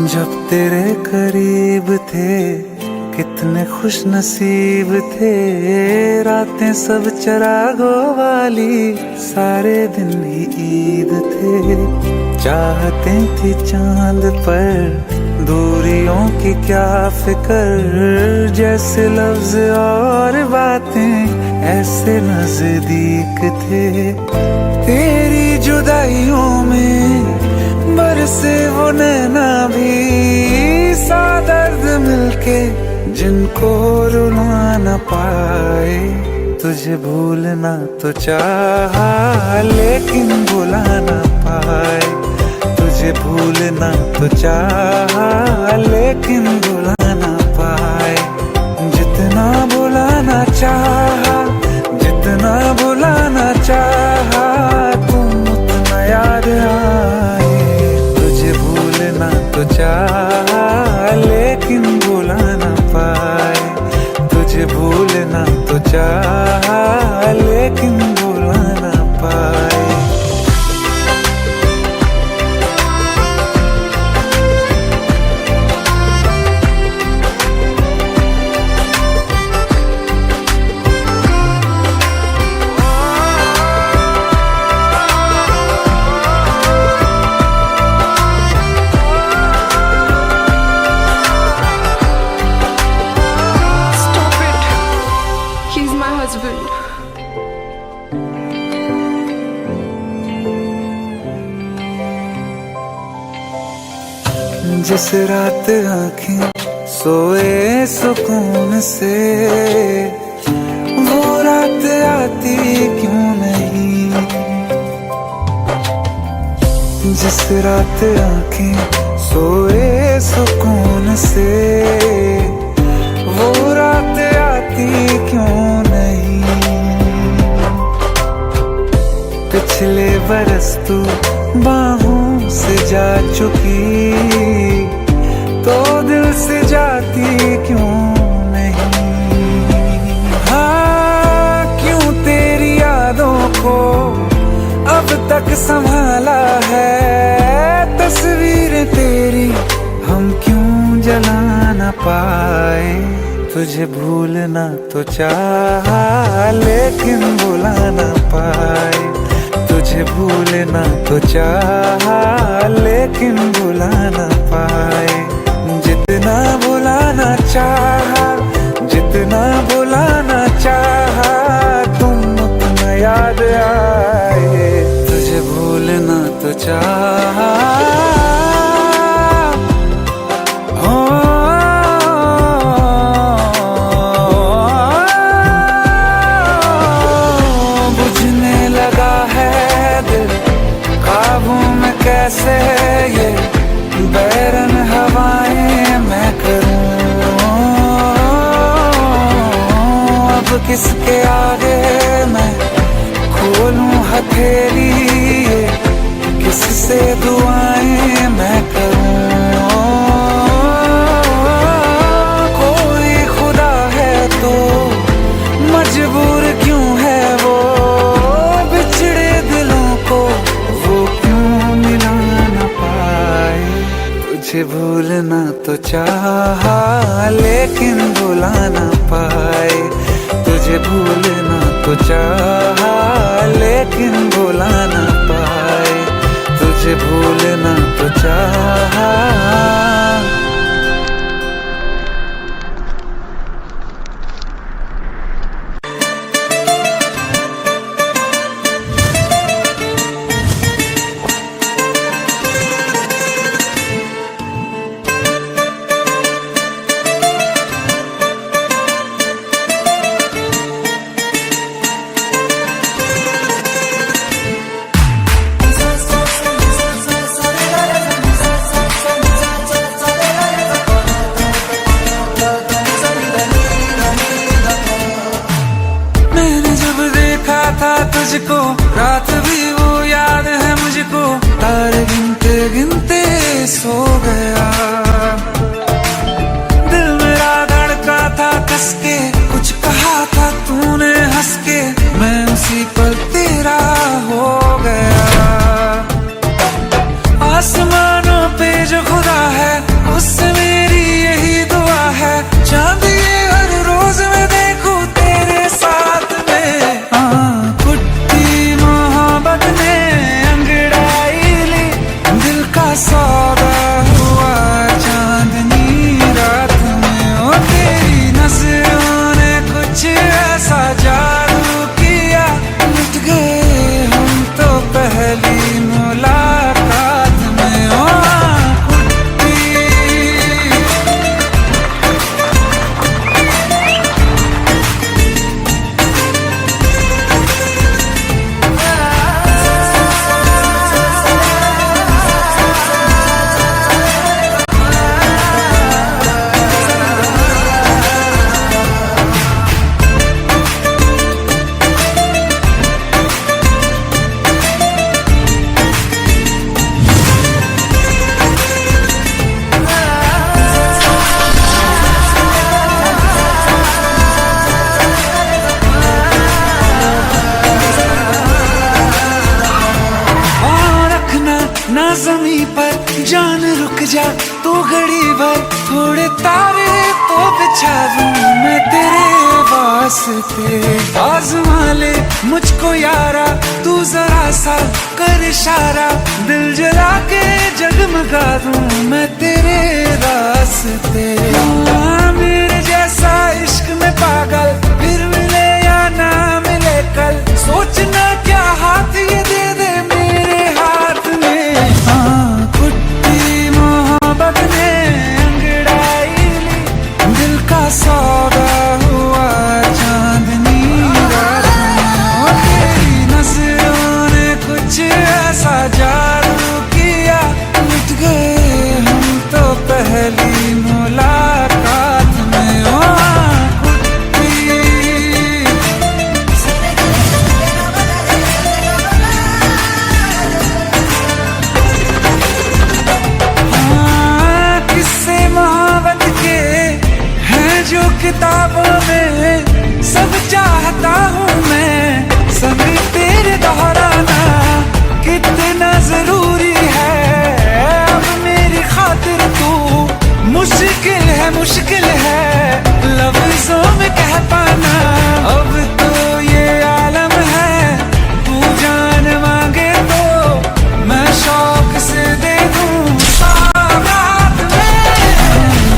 जब तेरे करीब थे कितने खुश नसीब थे, रातें सब चरागों वाली, सारे दिन ही ईद थे। चाहते थी चांद पर दूरियों की क्या फिक्र, जैसे लफ्ज और बातें ऐसे नजदीक थे। तेरी जुदाइयों में बरसे वो नैना भी, सा दर्द मिलके जिनको रुला न पाए। तुझे भूलना तो चाहा लेकिन भुला न पाए, तुझे भूलना तो चाहा लेकिन भुला न पाए। जितना भुलाना चाहा, जितना भुलाना चाहा, तुम उतना याद आए। तुझे भूलना तो चाहा लेकिन भुला न पाए, तुझे भूलना तो चाहा लेकिन भुला न पाए। जिस रात आँखें सोए सुकून से, वो रात आती क्यों नहीं। जिस रात आँखें सोए सुकून से, वो रात आती क्यों नहीं। पिछले बरस तू बाहों से जा चुकी, तो दिल से जाती क्यों नहीं। हाँ, क्यों तेरी यादों को अब तक संभाला है, तस्वीर तेरी हम क्यों जला न पाए। तुझे भूलना तो चाहा लेकिन भुला न पाए, तुझे भूलना तो चाहा लेकिन भुला न पाए। जितना भुलाना चाहा, जितना भुलाना चाहा, तुम उतना याद आए। तुझे भूलना तो चाहा, बुझने लगा है दिल काबू में कैसे, ये बैरन हवाएं मैं करूं। अब किसके आगे मैं खोलूं हथेली, किससे दुआएं मैं करूं। कोई खुदा है तो मजबूर क्यों है वो, बिछड़े दिलों को वो क्यों मिला न पाए। तुझे भूलना तो चाहा लेकिन भुला न पाए, तुझे भूलना तो चाहा लेकिन भुला न पाए, तुझे भूलना तो चाहा। तुझको रात भी वो याद है मुझको, तारे गिनते गिनते सो गया। दिल मेरा धड़का था कसके, कुछ कहा था तूने हंस के, मैं उसी पल तेरा हो गया। आसमानों पे जो खुदा है रास्ते। आज़मा ले मुझको यारा, तू जरा सा कर इशारा, दिल जला के जगमगा दूं मैं तेरे रास्ते। मेरे जैसा इश्क में पागल फिर मिले या ना मिले कल, सोचना क्या हाथ ये दे दे मेरे हाथ में। हाँ कुट्टी मोहब्बत ने अंगड़ाई ली, दिल का सौदा हुआ चांदनी रात में। तेरी नजरों ने कुछ ऐसा जादू किया, लुट गए हम तो पहली मुलाकात में। किताबों में सब चाहता हूँ मैं, संग तेरे दोहराना कितना जरूरी है। अब मेरी खातिर तू मुश्किल है लफ्जों में कह पाना। अब तो ये आलम है, तू जान मांगे तो मैं शौक से दे दूँ सौगात में।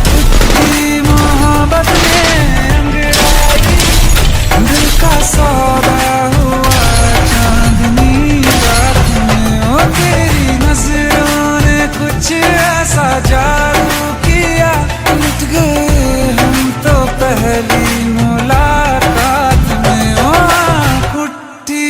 तेरी मोहब्बत का सौदा हुआ चांदनी रात में। ओ तेरी नजरों ने कुछ ऐसा जादू किया, लुट गए हम तो पहली मुलाकात में। ओ कुट्टी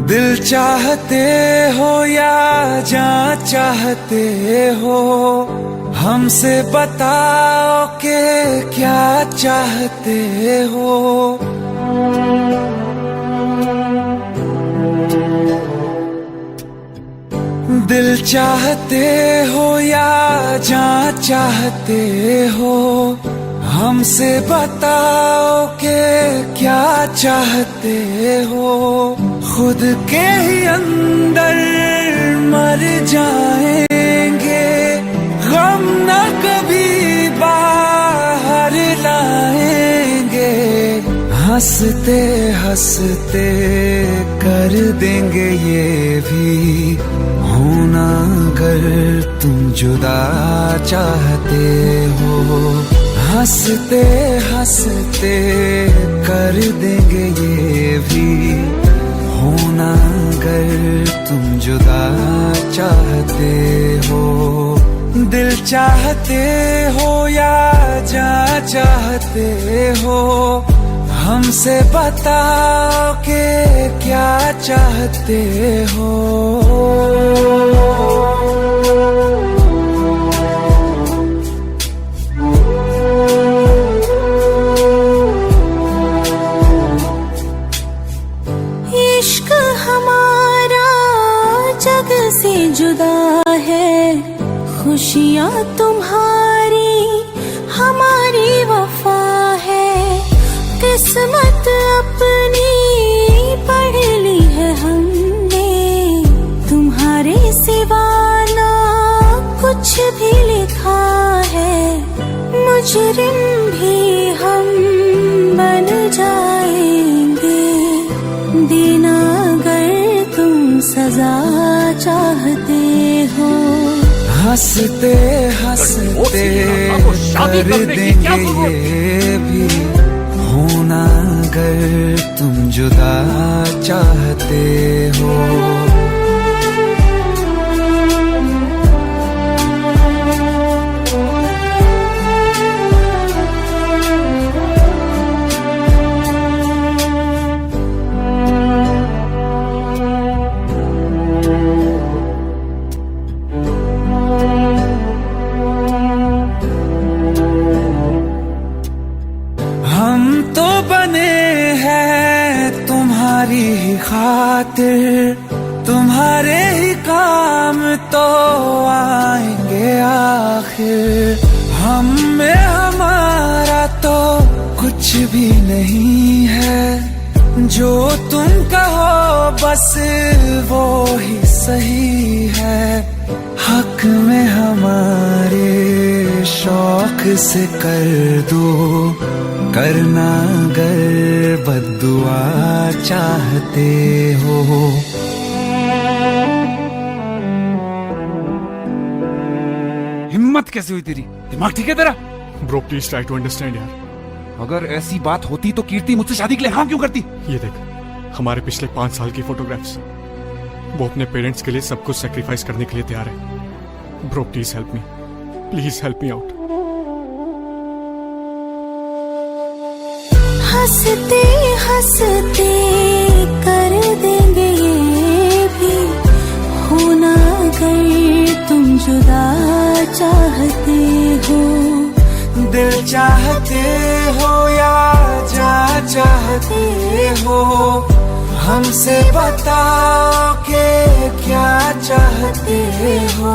दिल चाहते हो या जान चाहते हो, हमसे बताओ कि क्या चाहते हो। दिल चाहते हो या जान चाहते हो, हमसे बताओ कि क्या चाहते हो। खुद के ही अंदर मर जाएंगे, गम न कभी बाहर लाएंगे। हंसते हंसते कर देंगे ये भी होना, अगर तुम जुदा चाहते हो। हंसते हंसते कर देंगे ये भी होना, अगर तुम जुदा चाहते हो। दिल चाहते हो या जान चाहते हो, हमसे बताओ कि क्या चाहते हो। जुदा है खुशियाँ तुम्हारी, हमारी वफा है। किस्मत अपनी पढ़ ली है हमने, तुम्हारे सिवा ना कुछ भी लिखा है। मुजरिम भी हम बन जाएंगे, देना अगर तुम सजा चाहते हो। हंसते हंसते कर देंगे ये भी होना, अगर तुम जुदा चाहते हो। हम तो बने हैं तुम्हारी ही खातिर, तुम्हारे ही काम तो आएंगे आखिर। हम में हमारा तो कुछ भी नहीं है, जो तुम कहो बस वो ही सही है। हक में हमारे शौक से कर दो, करना अगर बद्दुआ चाहते हो। हिम्मत कैसे हुई तेरी? दिमाग ठीक है तेरा? Bro please try to understand यार। अगर ऐसी बात होती तो कीर्ति मुझसे शादी के लिए हाँ क्यों करती? ये देख, हमारे पिछले 5 साल की फोटोग्राफ्स, वो अपने पेरेंट्स के लिए सब कुछ सेक्रीफाइस करने के लिए तैयार है। Bro please help me, please help me out. हंसते हंसते कर देंगे ये भी, होना अगर तुम जुदा चाहते हो। दिल चाहते हो या जा चाहते हो, हमसे बताओ कि क्या चाहते हो।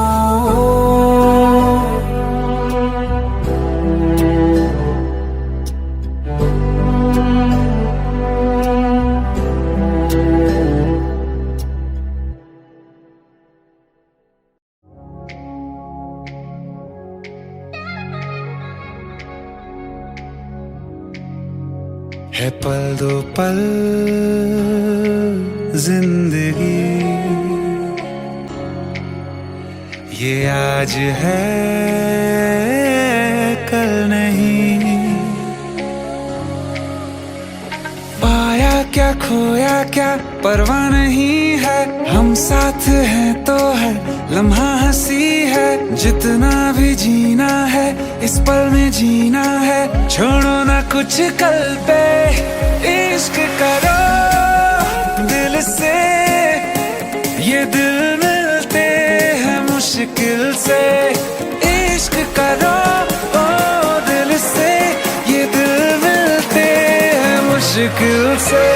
है पल दो पल जिंदगी, ये आज है कल नहीं। पाया क्या खोया क्या परवाह नहीं है, हम साथ हैं तो है लम्हा हंसी है। जितना भी जीना है इस पल में जीना है, छोड़ो ना कुछ कल पे। इश्क करो दिल से, ये दिल मिलते हैं मुश्किल से। इश्क करो ओ दिल से, ये दिल मिलते हैं मुश्किल से।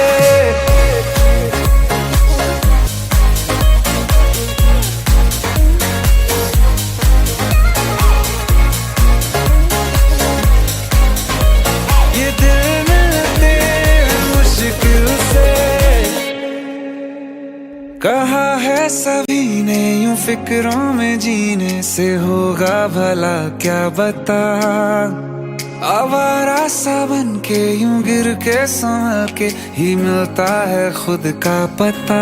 कहा है सभी ने यूं फिक्रों में जीने से होगा भला क्या बता। आवारा सा बन के यूं गिर के संभल के ही मिलता है खुद का पता।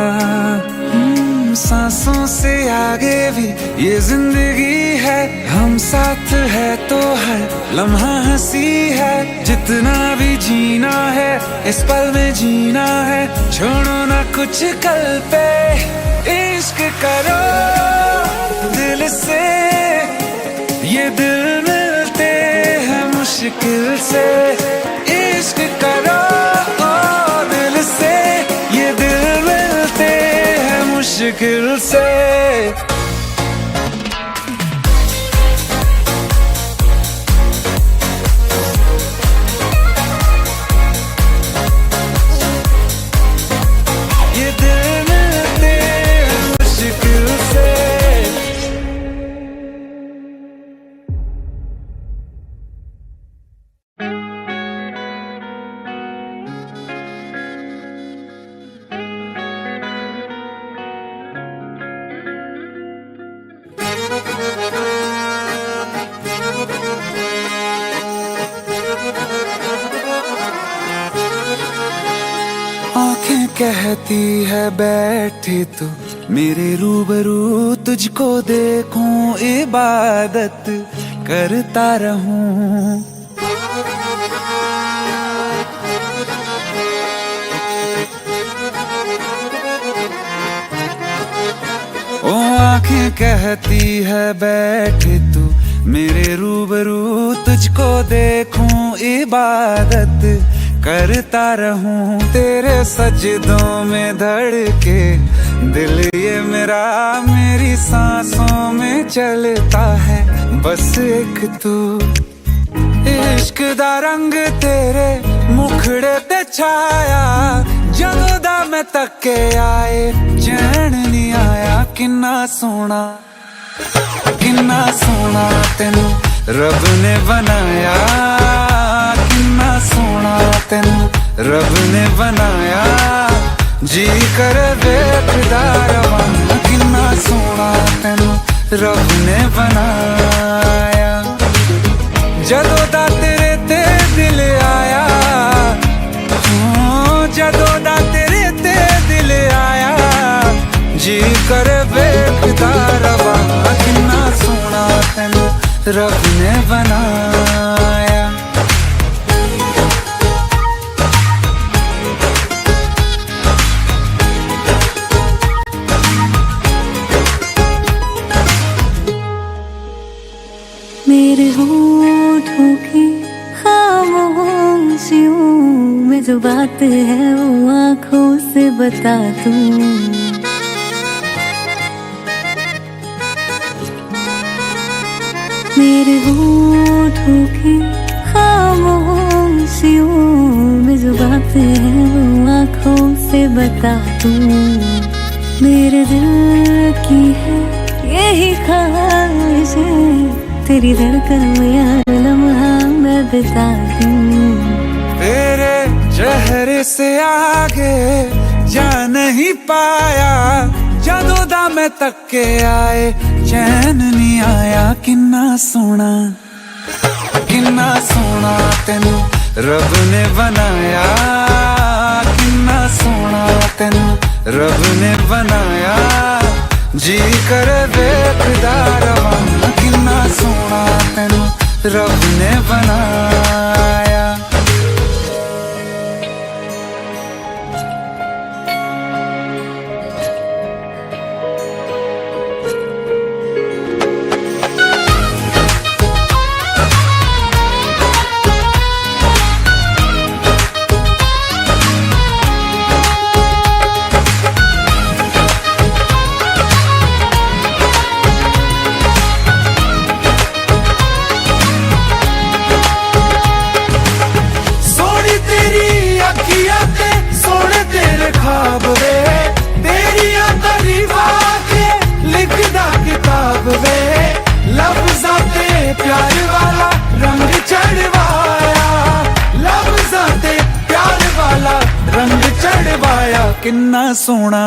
सांसों से आगे भी ये जिंदगी है, हम साथ है तो हर लम्हा हंसी है। जितना भी जीना है इस पल में जीना है, छोड़ो ना कुछ कल पे। इश्क करो दिल से, ये दिल मिलते हैं मुश्किल से। इश्क करो ओ दिल से, ये दिल मिलते हैं मुश्किल से। आंखें कहती है बैठे तो मेरे रूबरू, तुझको देखूं इबादत करता रहूं। कहती है बैठ तू मेरे रूबरू, तुझको देखूं इबादत करता रहूं तेरे सजदों में धड़के दिल ये मेरा, मेरी सांसों में चलता है बस एक तू। इश्क दा रंग तेरे मुखड़े ते छाया, जदों दा मैं तके आए चैन नहीं आया। किन्ना सोना तेनू रब ने बनाया, किन्ना सोना तेनू रब ने बनाया, जी कर वेखदा रवां। किन्ना सोना तेनू रब ने बनाया, जदों दा तेरे ते दिल आया, जदों दा तेरे ते दिल आया, जी कर वेखदा रवां। किन्ना सोना तेनू रब ने बनाया। मेरे होठों की खामोशियों में जो बात है वो आँखों से बता दूं। मेरे होठों की खामोशियों में जो बात है वो आँखों से बता दूं। मेरे दिल की है यही ख्वाहिश है, तेरी धड़कन में हर लम्हा मैं बिता दूं। तेरे चेहरे से आगे जा नहीं पाया, जदों दा मैं तके आए चैन नहीं आया। किन्ना सोना तेनू रब ने बनाया, किन्ना सोना तेनू रब ने बनाया, जी कर वेखदा रवां। किन्ना सोना तेनू रब ने बनाया। ख्वाब वे तेरिया तारीफा के लिखदा किताब वे, लफ्ज़ां ते प्यार वाला रंग चढ़वाया, लफ्ज़ां ते प्यार वाला रंग चढ़वाया। किन्ना सोना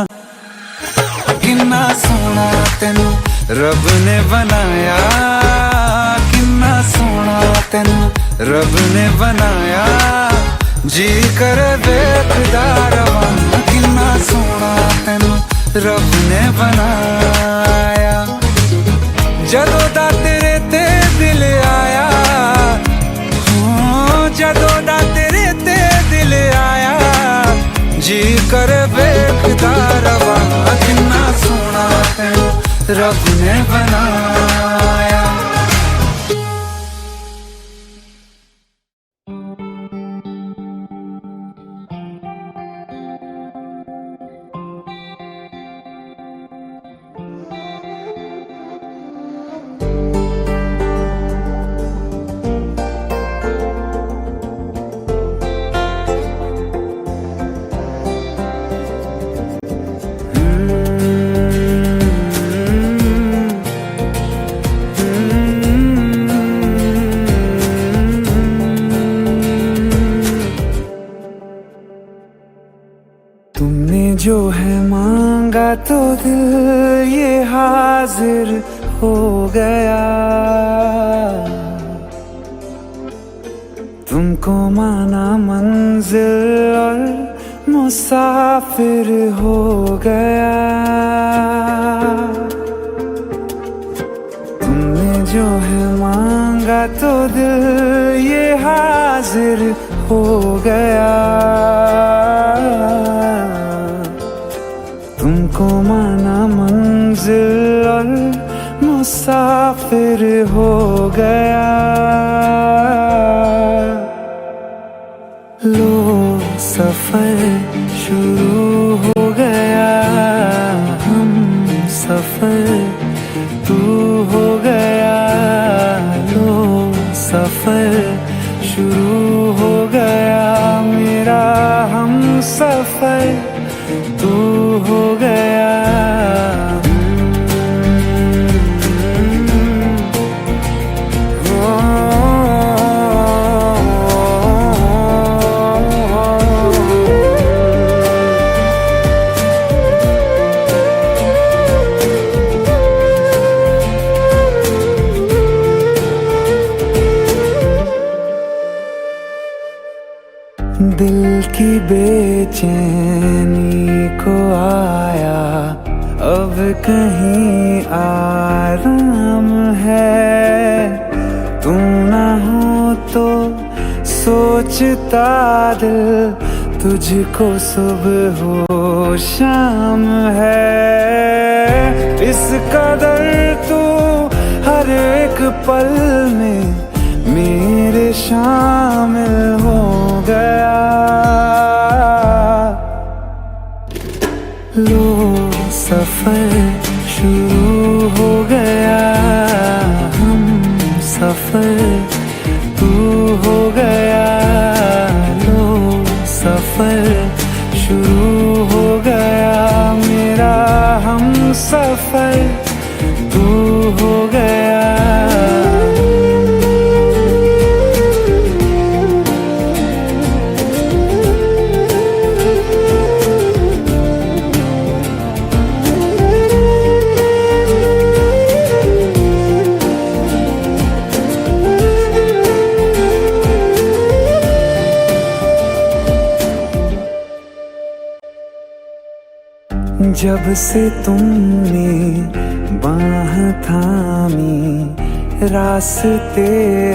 तेनू रब ने बनाया, किन्ना सोना तेनू रब ने बनाया, जी कर वेखदा रवां। किन्ना सोना तेनू रब ने बनाया, जदों दा तेरे ते दिल आया, जदों दा तेरे ते दिल आया, जी कर वेखदा रवां। किन्ना सोना तेनू रब ने बनाया। जो है मांगा तो दिल ये हाजिर हो गया, तुमको माना मंजिल और मुसाफिर हो गया। तुमने जो है मांगा तो दिल ये हाजिर हो गया, तुमको माना मंजिल और सफर हो गया। लो सफर शुरू हो गया, हम सफर तू हो गया। लो सफर शुरू हो गया, मेरा हम सफर तू हो गया। दिल की बेचैनी को आया अब कहीं आराम है। तुम ना हो तो सोचता दिल तुझको सुबह हो शाम है। इस कदर तू हर एक पल में मेरे शामिल हो गया। लो सफर शुरू हो गया, हम सफर तू हो गया। लो सफर शुरू हो गया, मेरा हम सफर तू हो गया। जब से तुमने बाह थामी रास्ते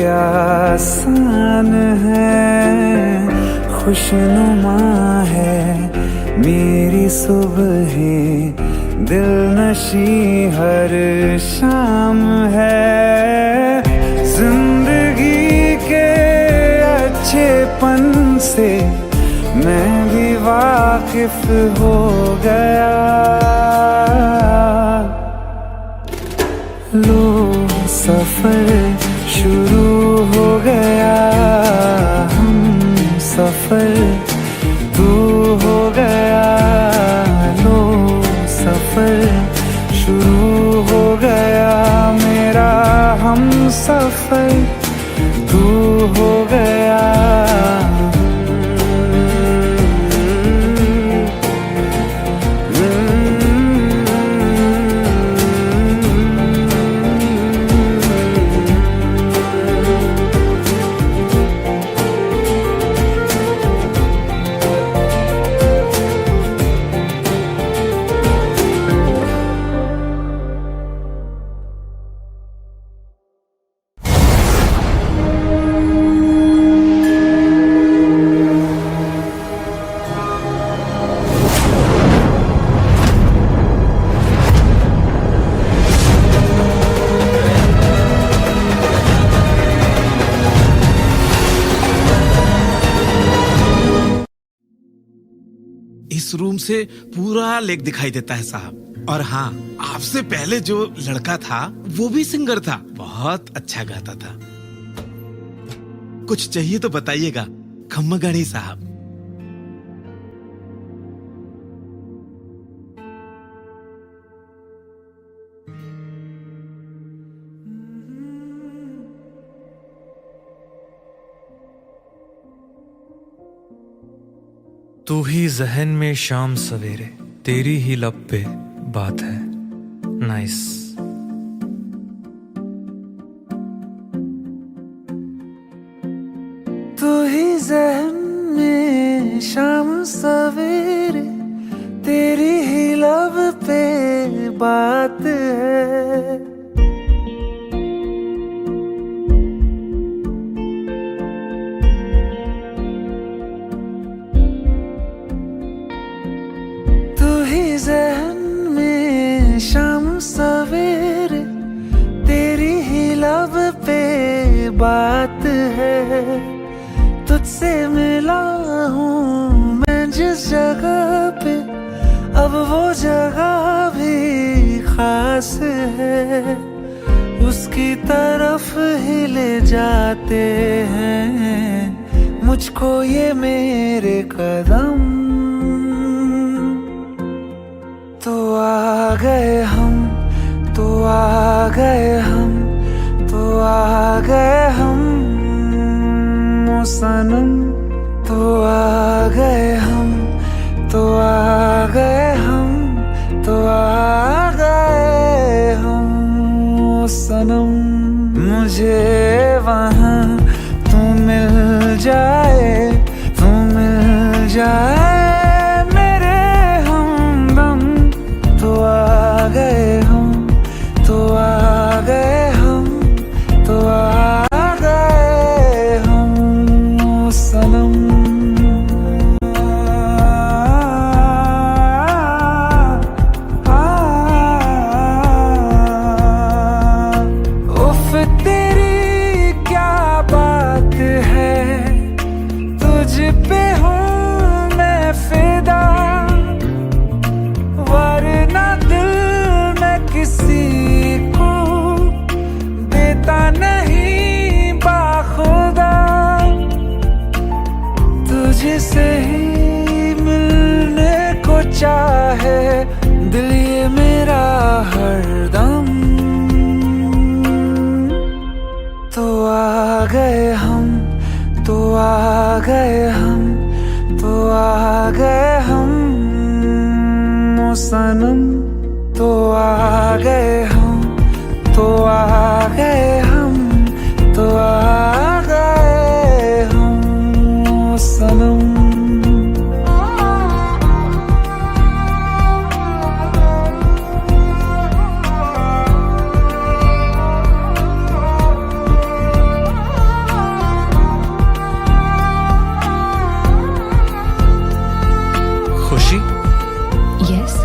आसान है। खुशनुमा है मेरी सुबहें, दिल नशी हर शाम है। जिंदगी के अच्छेपन से मैं भी वाकिफ हो गया। लो सफर शुरू हो गया, हम सफर तू हो गया। लो सफर शुरू हो गया, मेरा हम सफर तू हो गया। इस रूम से पूरा लेक दिखाई देता है साहब। और हाँ, आपसे पहले जो लड़का था वो भी सिंगर था, बहुत अच्छा गाता था। कुछ चाहिए तो बताइएगा खम्मगणी साहब। तू ही जहन में शाम सवेरे, तेरी ही लब पे बात है। नाइस। तू ही जहन में शाम सवेरे, तेरी ही लब पे बात है। जहन में शाम सवेरे, तेरी ही बात है, तुझसे मिला हूँ मैं जिस जगह पे, अब वो जगह भी खास है, उसकी तरफ ही ले जाते हैं मुझको ये मेरे कदम। तो आ गए हम, तो आ गए हम, तो आ गए हम ओ सनम। तो आ गए हम, तो आ गए हम, तो आ गए हम ओ सनम। मुझे वहाँ तू मिल जाए, तू मिल जाए मेरे हमदम। तो आ गए हम, तो आ गए हम, तो आ गए हम ओ सनम। उफ तेरी क्या बात है, तुझ पे हूँ मैं फिदा, वरना दिल मैं किसी को देता नहीं बाखुदा। तुझसे ही मिलने को चाहे दिल ये मेरा हरदम। तो आ गए हम, तो आ गए हम, तो आ गए हम ओ सनम। तो आ गए हम, तो आ गए हम, तो आ गए हम ओ सनम। खुशी, यस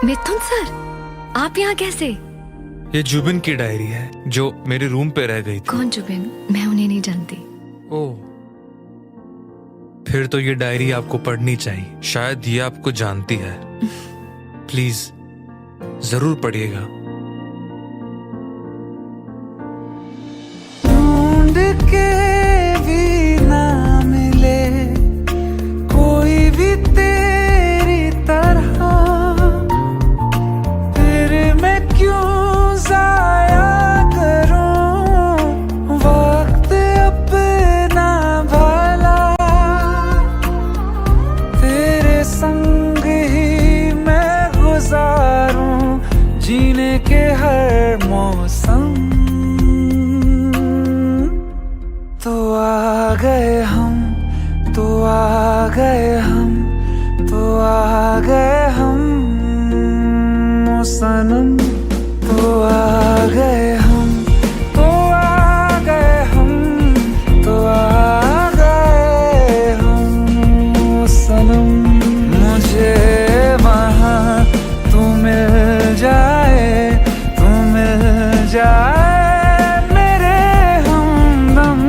मिथुन सर, आप यहाँ कैसे? ये जुबिन की डायरी है जो मेरे रूम पे रह गई थी। कौन जुबिन? मैं उन्हें नहीं जानती। ओह, फिर तो ये डायरी आपको पढ़नी चाहिए, शायद ये आपको जानती है। प्लीज जरूर पढ़िएगा। ढूंढ के भी ना मिले कोई भी तेरी तरह, फिर मैं क्यों जाया करूं वक्त अपना भला। तेरे संग ही मैं गुजारूं जीने के हर मौसम। तो आ गए हम, तो आ गए हम, तो आ गए हम ओ सनम। तो आ गए हम, तो आ गए हम, तो आ गए हम ओ सनम। मुझे वहाँ तू मिल जाए, तू मिल जाए मेरे हमदम।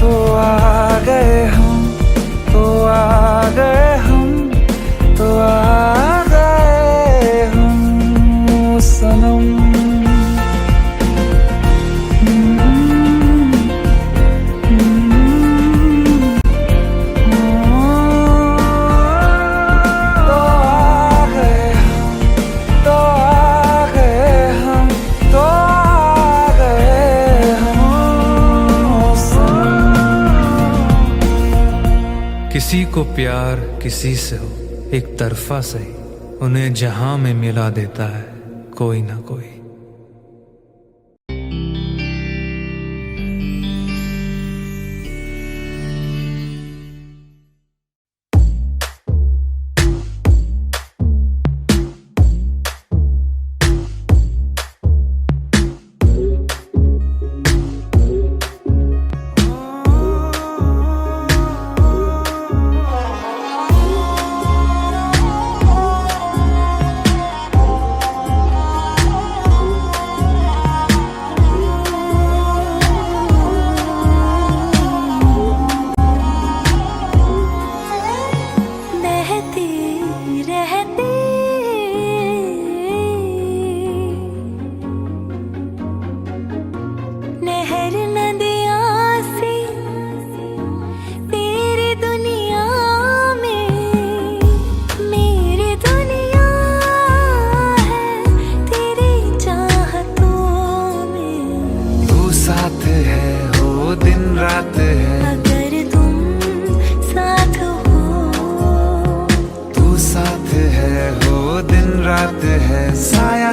तो आ गए हम, तो आ गए हम, तो आ गए हम ओ सनम। तो आ गए हम, तो आ गए हम, तो आ गए हम ओ सनम। किसी को प्यार किसी से हो, एक तरफा सही, उन्हें जहां में मिला देता है कोई ना कोई।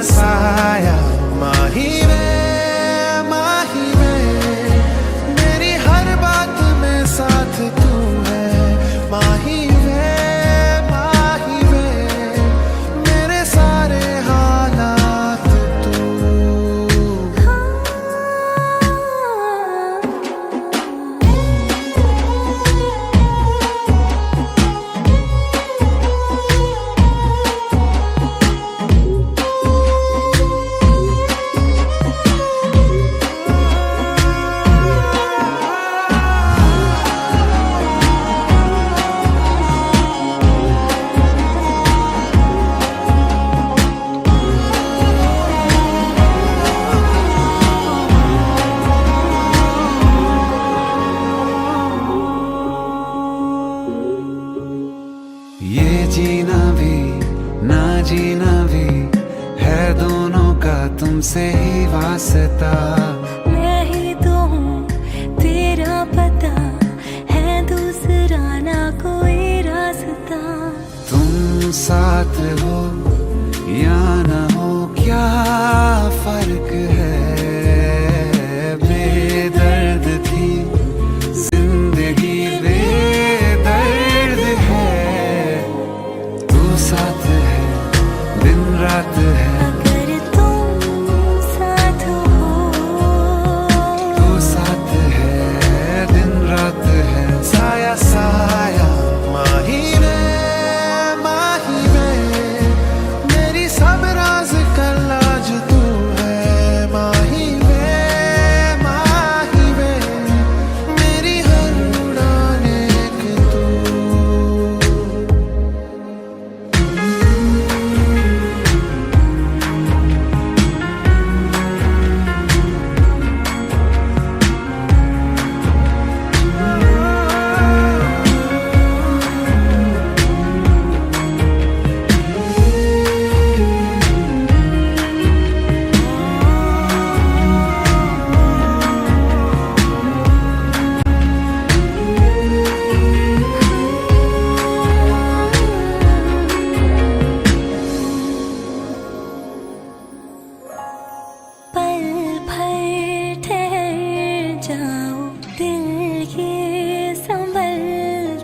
साया साया माही वे मेरी हर बात में साथ तू है माही वे मेरे सारे हालात तू। ये जीना भी ना जीना भी है दोनों का तुमसे ही वास्ता। मैं ही तो हूँ तेरा पता है दूसरा ना कोई रास्ता। तुम साथ हो या ना हो क्या फर्क है, बेदर्द थी जिंदगी बेदर्द है। तू साथ है दिन रात है, अगर तुम साथ हो तू साथ है दिन रात है। साया साया माही वे मेरी सब राज का लाज तू है माही वे मेरी हर उड़ान एक तू। पल भर ठहर जाओ दिल ये संभल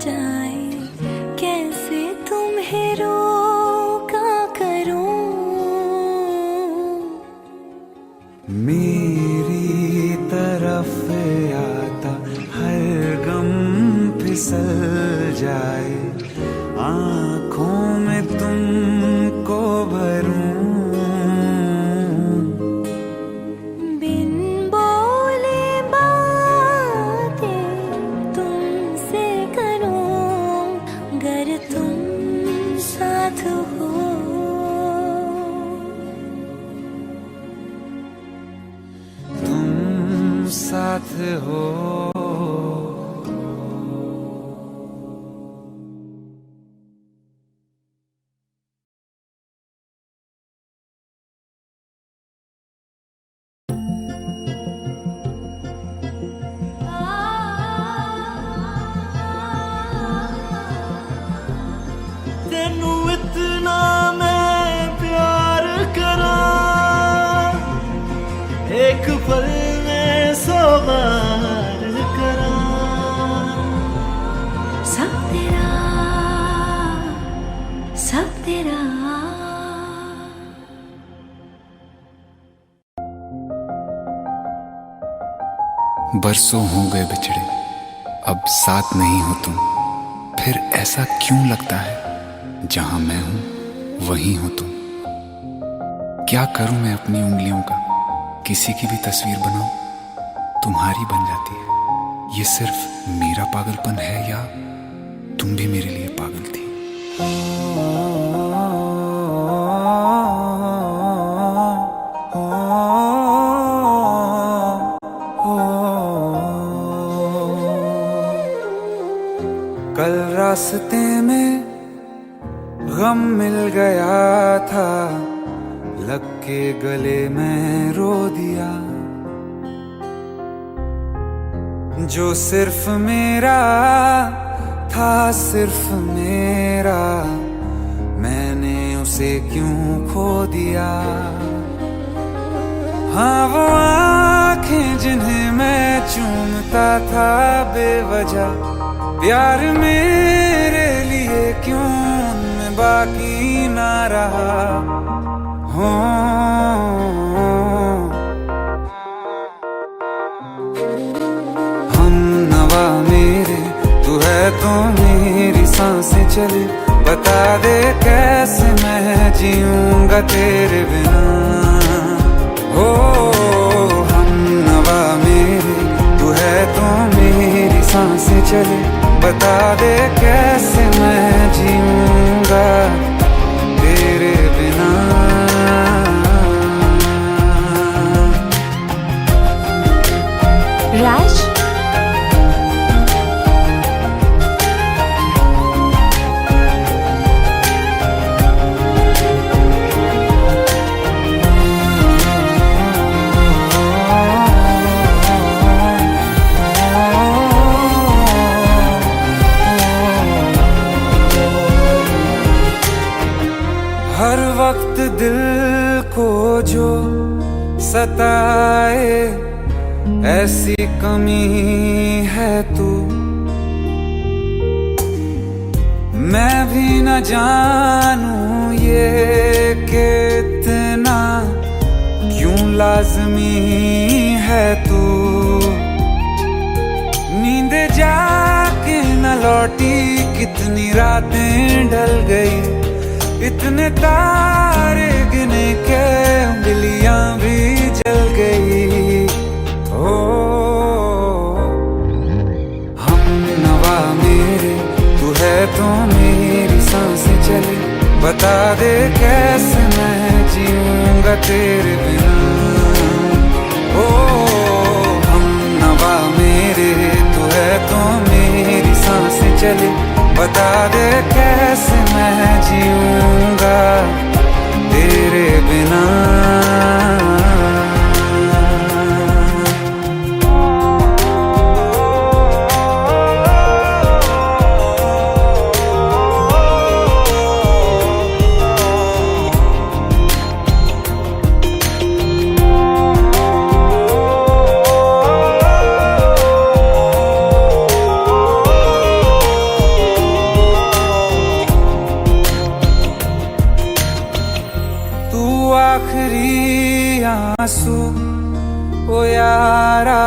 जाए, कैसे तुम्हें रोका करूं। मेरी तरफ आता हर गम फिसल जाए, आँखों में तुमको भरूं। बिन बोले बातें तुमसे करूं, गर तुम साथ हो। तुम साथ हो। तेनू इतना मैं प्यार करा, एक पल में 100 बार करा। सब तेरा सब तेरा। बरसों हो गए बिछड़े, अब साथ नहीं हो तुम। फिर ऐसा क्यों लगता है जहां मैं हूं वहीं हो तुम। क्या करूं मैं अपनी उंगलियों का, किसी की भी तस्वीर बनाऊं तुम्हारी बन जाती है। ये सिर्फ मेरा पागलपन है या तुम भी मेरे लिए पागल थी। कल रास्ते में गम मिल गया था, लग के गले में रो दिया। जो सिर्फ मेरा था, सिर्फ मेरा, मैंने से क्यों खो दिया। हाँ वो आंखें जिन्हें मैं चूमता था बेवजह, प्यार मेरे लिए क्यों उनमें बाकी ना रहा। हो हम नवा मेरे, तू है तो मेरी सांसें चले, बता दे कैसे मैं जीऊंगा तेरे बिना। हो हम नवा मेरे, तू है तो मेरी सांसें चले, बता दे कैसे मैं जीऊंगा तेरे बिना। राज, हर वक्त दिल को जो सताए ऐसी कमी है तू, मैं भी न जानूं ये कि इतना क्यों लाज़मी है तू। नींद जाके न लौटी, कितनी रातें ढल गई, इतने तारे गिने के उंगलियां भी जल गई। ओ हम नवा मेरे, तू है तो मेरी सांसें चले, बता दे कैसे मैं जीऊंगा तेरे बिना। ओ हम नवा मेरे, तू है तो मेरी सांसें चले, बता दे कैसे मैं जीऊंगा तेरे बिना। आखिरी आंसू ओ यारा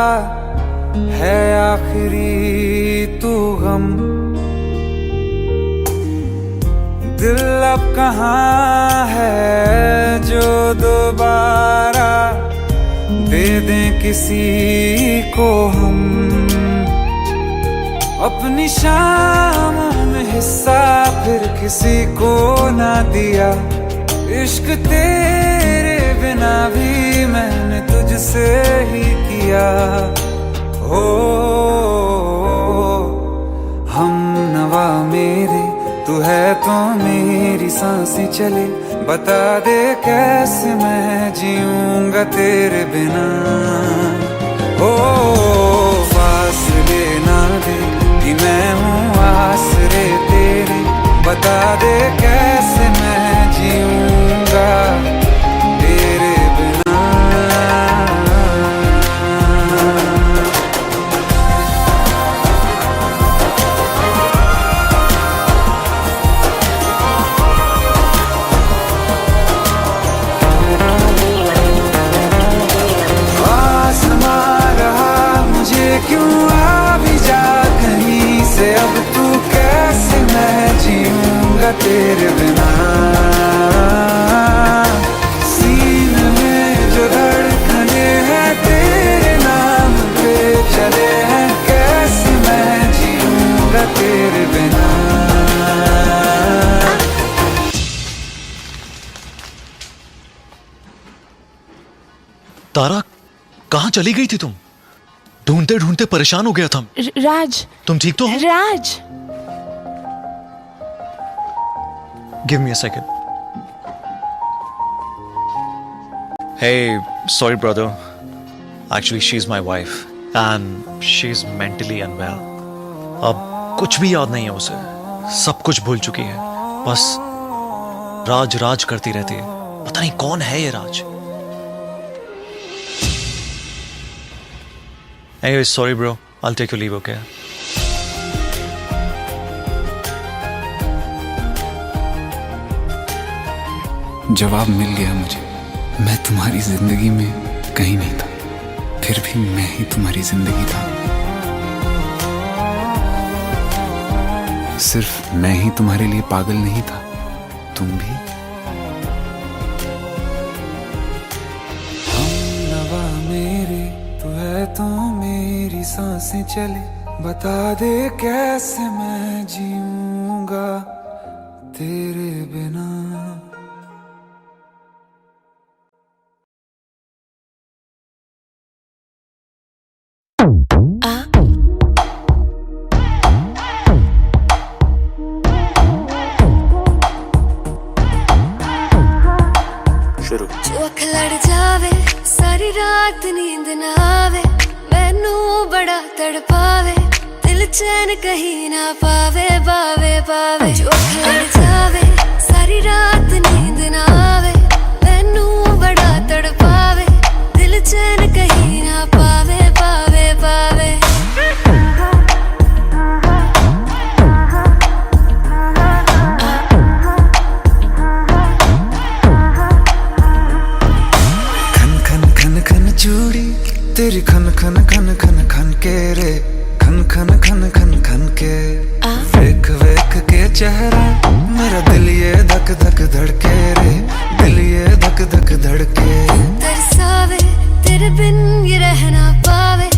है, आखिरी तू गम, दिल अब कहाँ है जो दोबारा दे दें किसी को हम। अपनी शामों में हिस्सा फिर किसी को ना दिया, इश्क तेरे बिना भी मैंने तुझसे ही किया। हो हम नवा मेरे, तू है तो मेरी सांसें चले, बता दे कैसे मैं जीऊंगा तेरे बिना। हो फासले ना दे कि मैं हूँ आसरे तेरे, बता दे कैसे मैं जीऊंगा तेरे बिना। आसमां रहा मुझे क्यों, आ भी जा कहीं से, अब तू कैसे मैं जीऊंगा तेरे बिना। सीने में जो धड़कने हैं तेरे नाम पे चले हैं, कैसे मैं जीऊंगा तेरे बिना। तारा, कहाँ चली गई थी तुम? ढूंढते ढूंढते परेशान हो गया था। राज, तुम ठीक तो हो? Raj, give me a second. Hey, sorry brother. Actually, she's my wife and she's mentally unwell. अब कुछ भी याद नहीं है उसे, सब कुछ भूल चुकी है, बस राज राज करती रहती है। पता नहीं कौन है ये राज। Anyway, sorry bro, I'll take your leave, okay? जवाब मिल गया मुझे। मैं तुम्हारी जिंदगी में कहीं नहीं था, फिर भी मैं ही तुम्हारी जिंदगी था। सिर्फ मैं ही तुम्हारे लिए पागल नहीं था, तुम भी। हमनवा मेरे तू है तो मेरी सांसें चले, बता दे कैसे मैं जीऊंगा तेरे बिना। जो अख लड़ जावे सारी रात नींद ना आवे, मैनू बड़ा तड़पावे, दिल चैन कहीं ना पावे पावे पावे। जो अख लड़ जावे सारी रात नींद ना आवे, मैनू बड़ा तड़पावे, दिल चैन कहीं ना पावे पावे पावे। चूड़ी तेरी खन खन खन खन खन के रे, खन खन खन खन खन के। वेख वेख के चेहरा मेरा दिल ये धक धक धड़के रे, दिल ये धक धक धड़के। तरसावे तेरे बिन ये रह ना पावे,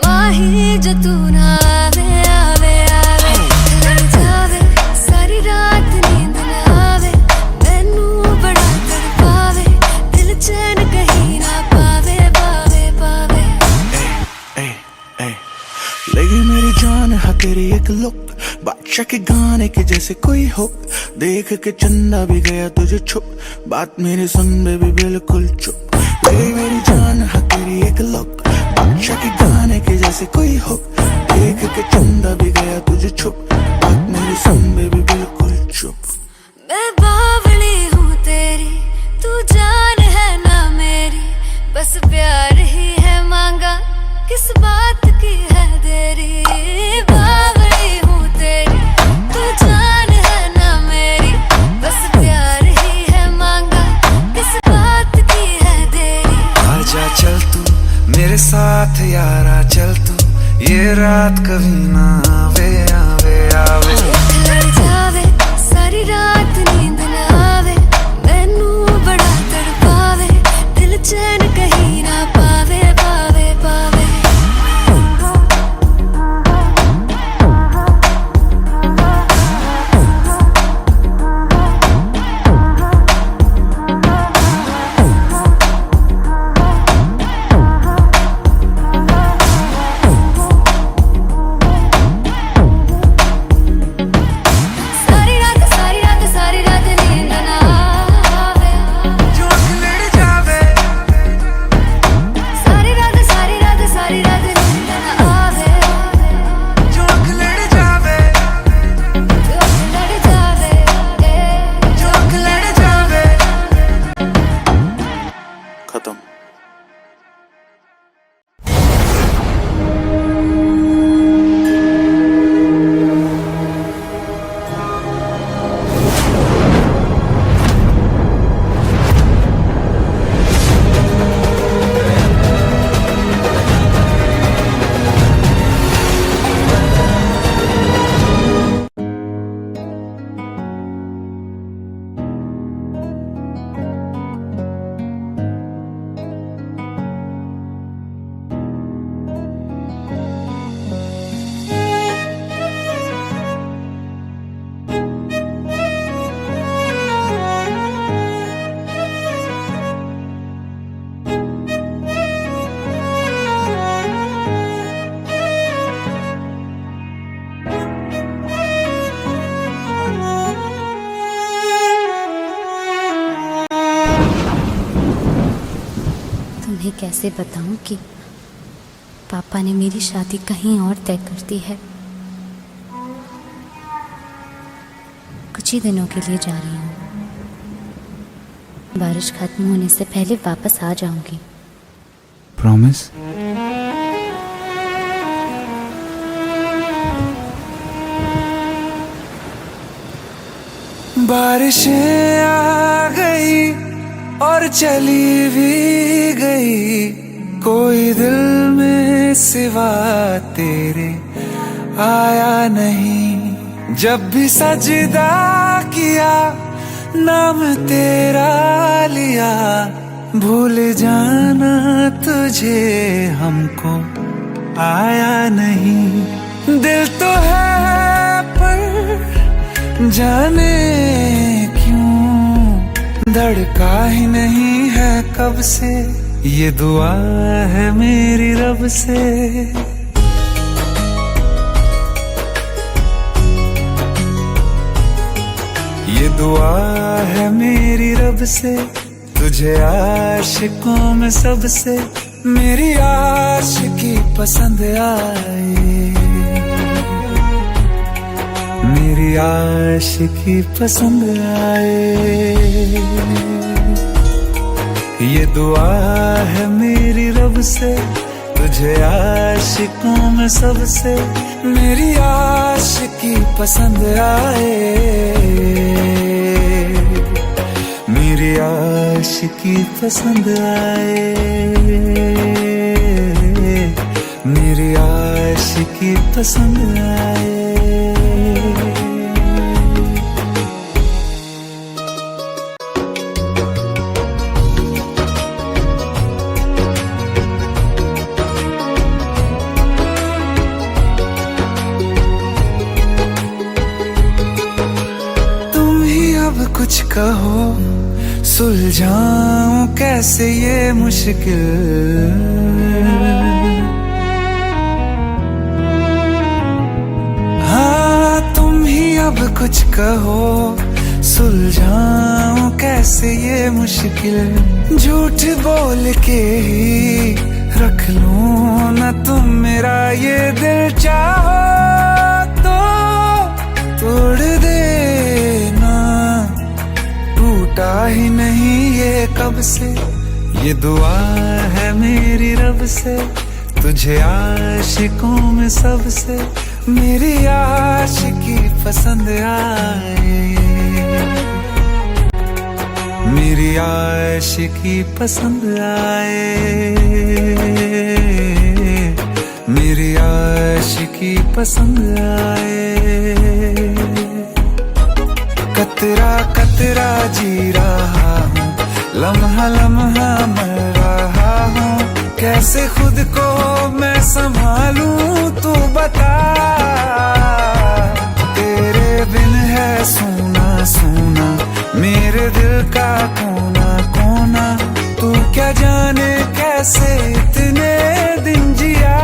माही जो तू ना आवे आवे आवे। लड़ जावे सारी रात नींद ना आवे, मैनू बड़ा तड़पावे, दिल चैन कहीं ना पावे पावे पावे। लगी मेरी जान है तेरी एक लुक, बादशाह के गाने के जैसे कोई हो, देख के चंदा भी गया तुझे छुप, बात मेरी सुन बेबी बिल्कुल चुप। लगी मेरी जान है तेरी एक लुक, बादशाह के गाने के जैसे कोई हो, देख के चंदा भी गया तुझे छुप, बात मेरी सुन बेबी बिल्कुल चुप। मैं बावली हूँ तेरी, तू जान है ना मेरी, बस प्यार ही है मांगा, किस बात की है देरी। बावली हूँ तेरी, तू जान है ना मेरी, बस प्यार ही है मांगा, किस बात की है देरी। आजा चल तू मेरे साथ यारा, चल तू ये रात कभी ना आवे आवे आवे। लड़ जावे सारी रात नींद ना आवे, मैनू बड़ा तड़पावे, दिल चैन कहीं ना पावे पावे पावे। खत्म। तुम्हें कैसे बताऊं कि पापा ने मेरी शादी कहीं और तय कर दी है। कुछ ही दिनों के लिए जा रही हूँ, बारिश खत्म होने से पहले वापस आ जाऊंगी। प्रॉमिस? बारिशें आ गई और चली भी गई, कोई दिल में सिवा तेरे आया नहीं। जब भी सजदा किया नाम तेरा लिया, भूल जाना तुझे हमको आया नहीं। दिल तो है पर जाने क्यों धड़का ही नहीं है कब से, ये दुआ है मेरी रब से। ये दुआ है मेरी रब से, तुझे आशिकों में सबसे मेरी आशिकी पसंद आए, मेरी आशिकी पसंद आए। ये दुआ है मेरी रब से, तुझे आशिकों में सबसे मेरी आशिकी पसंद आए, मेरी आशिकी पसंद आए, मेरी आशिकी पसंद आए। कुछ कहो सुलझाऊं कैसे ये मुश्किल, हाँ तुम ही अब कुछ कहो सुलझाऊं कैसे ये मुश्किल। झूठ बोल के ही रख लूं ना तुम मेरा ये दिल, चाहो तो तोड़ देना, टूटा ही नहीं ये कब से। ये दुआ है मेरी रब से, तुझे आशिकों में सबसे मेरी आशिकी पसंद आए, मेरी आशिकी पसंद आए, मेरी आशिकी पसंद आए। कतरा कतरा जी रहा हूँ, लम्हा लम्हा मर रहा हूँ, कैसे खुद को मैं संभालूं तू बता। तेरे बिन है सूना सूना मेरे दिल का कोना कोना, तू क्या जाने कैसे इतने दिन जिया,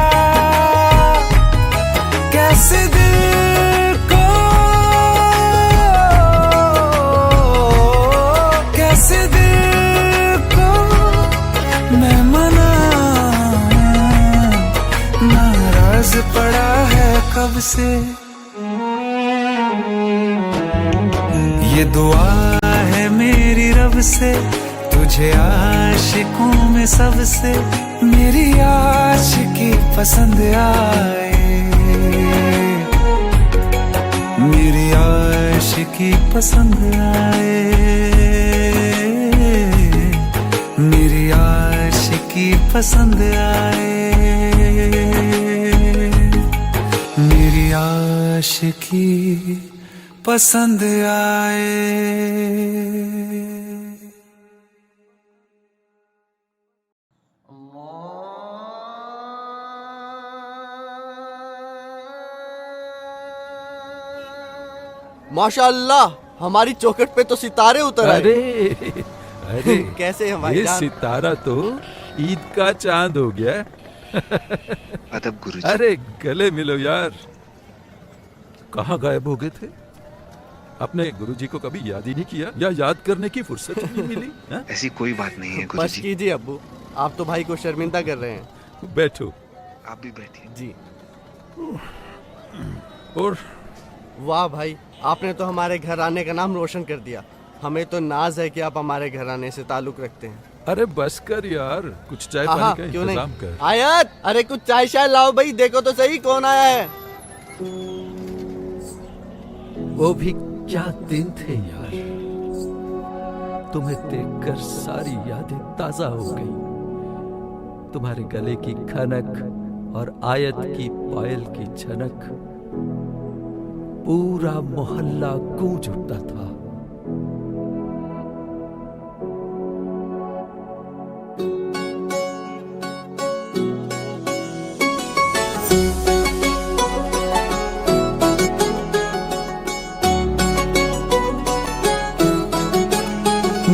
कैसे दिल को कैसे दिल को मैं मनाऊं, नाराज पड़ा है कब से। ये दुआ है मेरी रब से, तुझे आशिकों में सबसे मेरी आशिकी पसंद आए, मेरी आशिकी पसंद आए, मेरी आशिकी पसंद आए, मेरी आशिकी पसंद आए। माशाअल्लाह, हमारी चौखट पे तो सितारे उतर आए। अरे अरे कैसे हमारे ये सितारा तो ईद का चांद हो गया। अदब गुरुजी। अरे गले मिलो यार, कहाँ गायब हो गए थे? अपने गुरुजी को कभी याद ही नहीं किया, या याद करने की फुर्सत ही नहीं मिली? ऐसी कोई बात नहीं है बस गुरुजी। कीजिए अब्बू, आप तो भाई को शर्मिंदा कर रहे हैं। बैठो। आप भी बैठिए। जी। और वाह भाई, आपने तो हमारे घर आने का नाम रोशन कर दिया। हमें तो नाज है कि आप हमारे घराने से ताल्लुक रखते हैं। अरे बस कर यार, कुछ चाय हाँ, पानी का क्यों इंतजाम नहीं? कर। आयत, अरे कुछ चाय शाय लाओ भाई, देखो तो सही कौन आया है। वो भी क्या दिन थे यार, तुम्हें देखकर सारी यादें ताजा हो गई। तुम्हारे गले की खनक और आयत की पायल की झनक, पूरा मोहल्ला गूंज उठता था।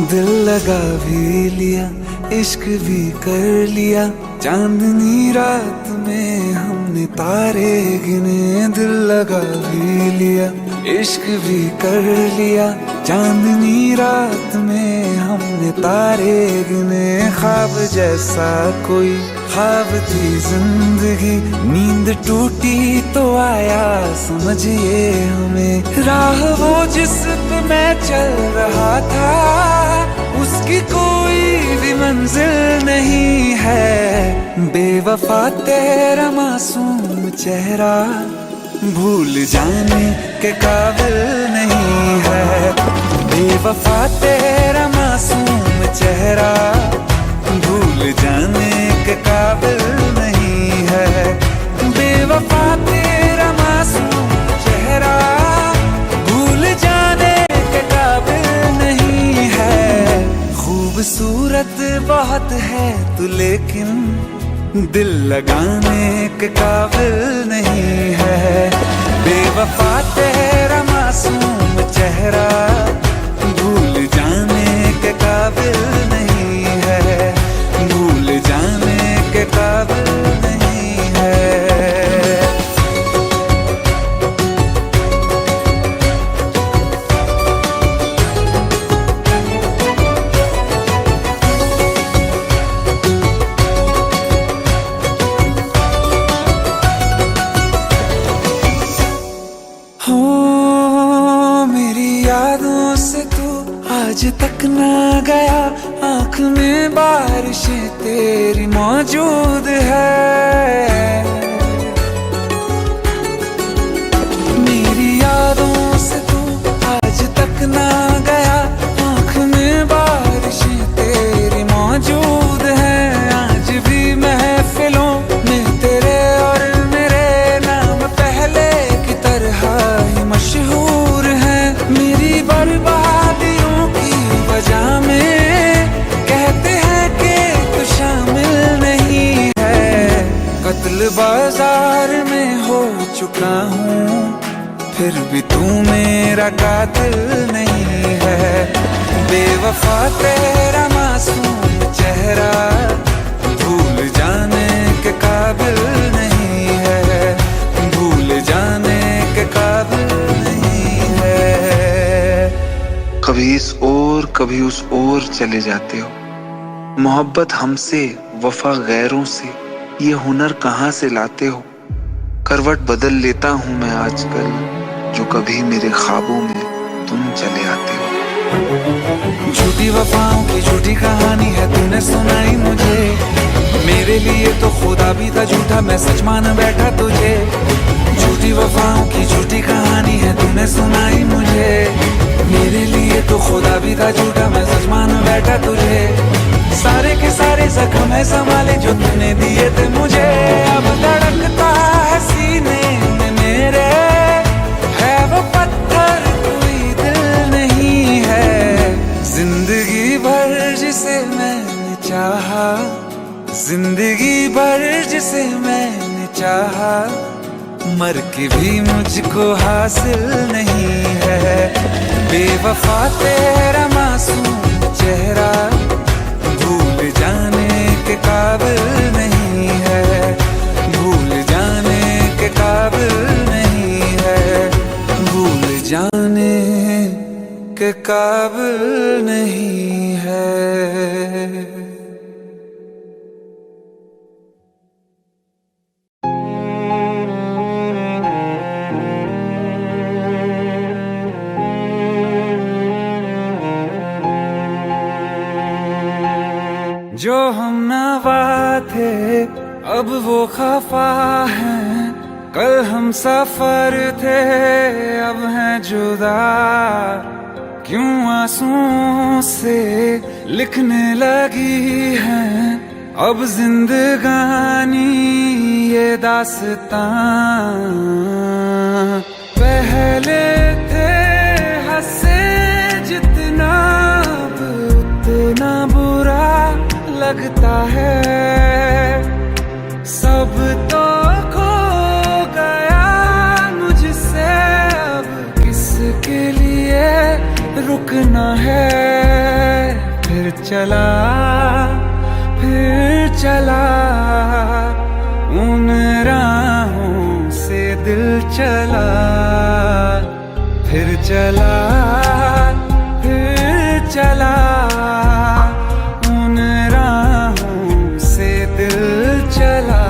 दिल लगा भी लिया, इश्क भी कर लिया, चांदनी रात में हमने तारे गिने। दिल लगा भी लिया, इश्क भी कर लिया, चांदनी रात में हमने तारे गिने। ख्वाब जैसा कोई ख्वाब थी जिंदगी, नींद टूटी तो आया समझिए हमें। राह वो जिस पे मैं चल रहा था, उसकी कोई भी मंजिल नहीं है। बेवफा तेरा मासूम चेहरा भूल जाने के काबिल नहीं है। बेवफा तेरा मासूम चेहरा भूल जाने के काबिल नहीं है। बेवफा तेरा मासूम चेहरा भूल जाने के काबिल नहीं है। खूबसूरत बहुत है तू लेकिन दिल लगाने के काबिल नहीं है। बेवफा तेरा मासूम चेहरा भूल जाने के काबिल नहीं है। भूल जाने के काबिल नहीं है। हो मेरी यादों से तू आज तक ना गया, आँख में बारिशें तेरी मौजूद है। मेरी यादों से तू आज तक ना गया, आँख में बारिशें तेरी मौजूद है। आज भी महफिलों में तेरे और मेरे नाम पहले की तरह ही मशहूर है। मेरी बर्बादियों की वजह में कहते हैं कि तू शामिल नहीं है। कत्ल बाजार में हो चुका हूँ, फिर भी तू मेरा कातिल नहीं है। बेवफा तेरा मासूम चेहरा भूल जाने के काबिल नहीं है। भूल जाने के काबिल नहीं है। कभी इस ओर कभी उस ओर चले जाते हो। मोहब्बत हमसे, वफा गैरों से, ये हुनर कहाँ से लाते हो। करवट बदल लेता हूँ मैं आजकल, जो कभी मेरे ख्वाबों में तुम चले आते हो। झूठी वफाओं की झूठी कहानी है तूने सुनाई मुझे। मेरे लिए तो खुदा भी था झूठा, मैं सच मान बैठा तुझे। झूठी वफाओं की झूठी कहानी है तूने सुनाई मुझे। मेरे लिए तो खुदा भी था झूठा, मैं सच मान बैठा तुझे। सारे के सारे जख्म है संभाले जो तूने दिए थे मुझे। अब धड़कता है सीने में मेरे, है वो पत्थर कोई दिल नहीं है। जिंदगी भर जिसे मैंने चाहा, जिंदगी भर जिसे मैंने चाहा, मर के भी मुझको हासिल नहीं है। बेवफा तेरा मासूम चेहरा भूल जाने के काबिल नहीं है। भूल जाने के काबिल नहीं है। भूल जाने के काबिल नहीं है। जो हम नवा थे अब वो खफा हैं, कल हम सफर थे अब हैं जुदा। क्यों आंसुओं से लिखने लगी हैं अब जिंदगानी ये दास्तां। पहले थे हंसे जितना अब उतना बुरा लगता है। सब तो खो गया मुझसे अब किसके लिए रुकना है। फिर चला उन राहों से दिल चला। फिर चला उन राहों से दिल चला।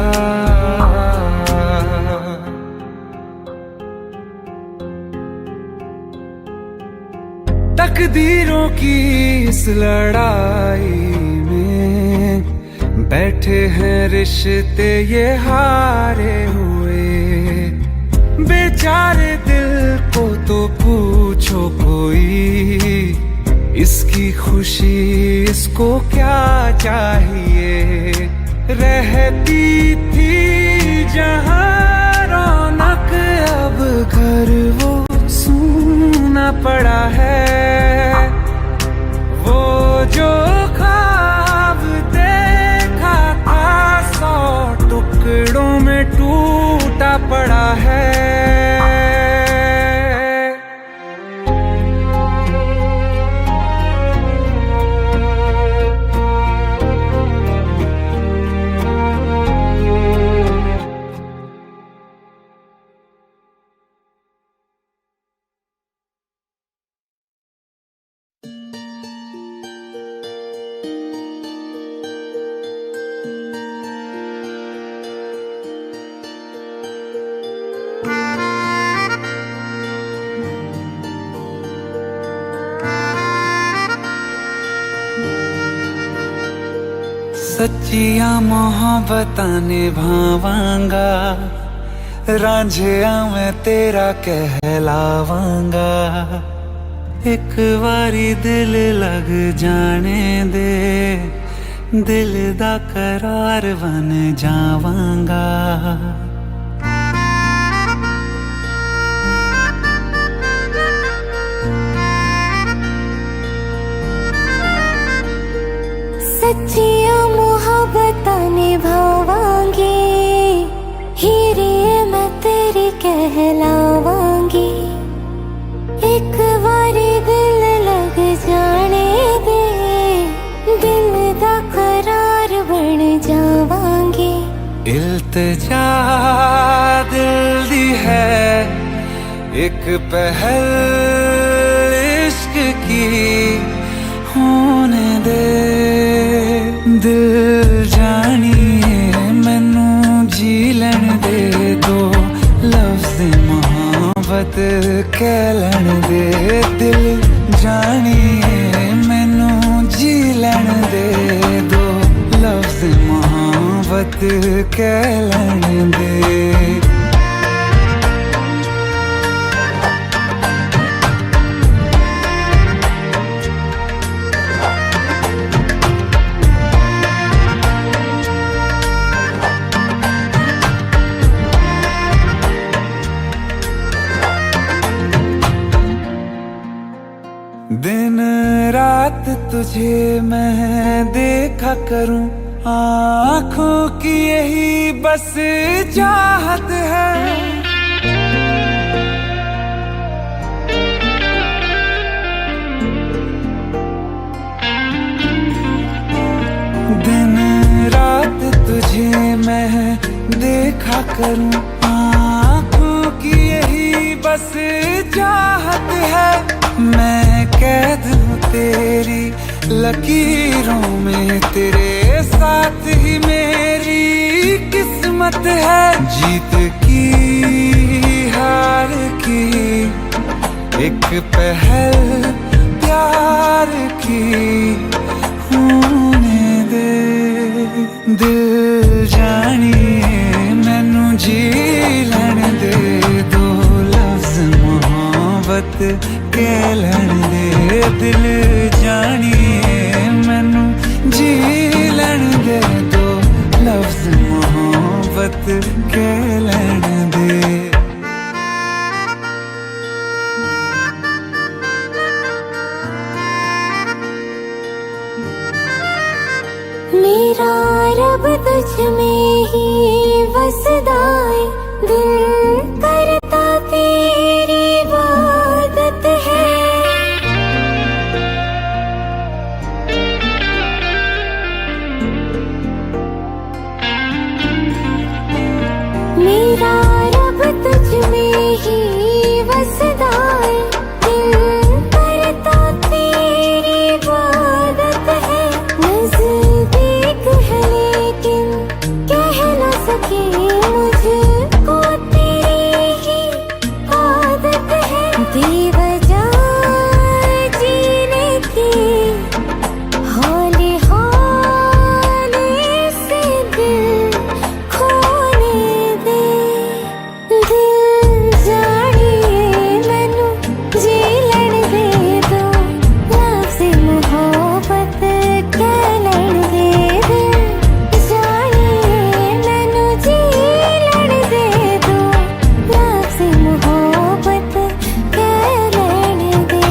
तकदीरों की इस लड़ाई में बैठे हैं रिश्ते ये हारे हुए। बेचारे दिल को तो पूछो कोई, इसकी खुशी इसको क्या चाहिए। रहती थी जहां रौनक अब घर वो सूना पड़ा है। वो जो ख्वाब देखा था 100 टुकड़ों में टूटा पड़ा है। सच्चिया मोहब्बतां निभावांगा, रांझिया मैं तेरा कहलावांगा। एक बारी दिल लग जाने दे, दिल दा करार बन जावांगा। सच्चिया मोहब्बतां निभावांगी, हीरे मैं तेरी कहलावांगी। एक बारी दिल लग जाने दे, दिल दा करार बन जावांगी। इल्तिजा दिल दी है एक पहल इश्क की होने दे। दिल जानिए मैनू जी लैन दे दो, लफ्ज़ मोहब्बत कह लैन दे। दिल जानिए मैनू जी लैन दे दो, लफ्ज़ मोहब्बत कह लैन दे। दिन रात तुझे मैं देखा करूं, आँखों की यही बस चाहत है। दिन रात तुझे मैं देखा करूं, आँखों की यही बस चाहत है। मैं कैद हूँ तेरी लकीरों में, तेरे साथ ही मेरी किस्मत है। जीत की हार की एक पहल प्यार की होने दे। दिल जानिए मैनू जी लैण दे दो लफ्ज मोहब्बत कह लैण दे दिल जानिए मैनू जी लैण दे दो लफ्ज मोहब्बत कह लैण दे। मेरा रब तुझ में ही वसदा है, दिल करता तेरी इबादत है। मेरा रब तुझ में ही वसदा है, दिल करता तेरी इबादत है। नज़दीक है लेकिन कह न सके मुझको तेरी ही आदत है। बेवजह जीने की हौले हौले से दिल खोने दे। दिल जानिए मैनू जी लैण दे दो लफ्ज़ मोहब्बत कह लैण दे। दिल जानिए मैनू जी लैण दे दो लफ्ज़ मोहब्बत कह लैण दे।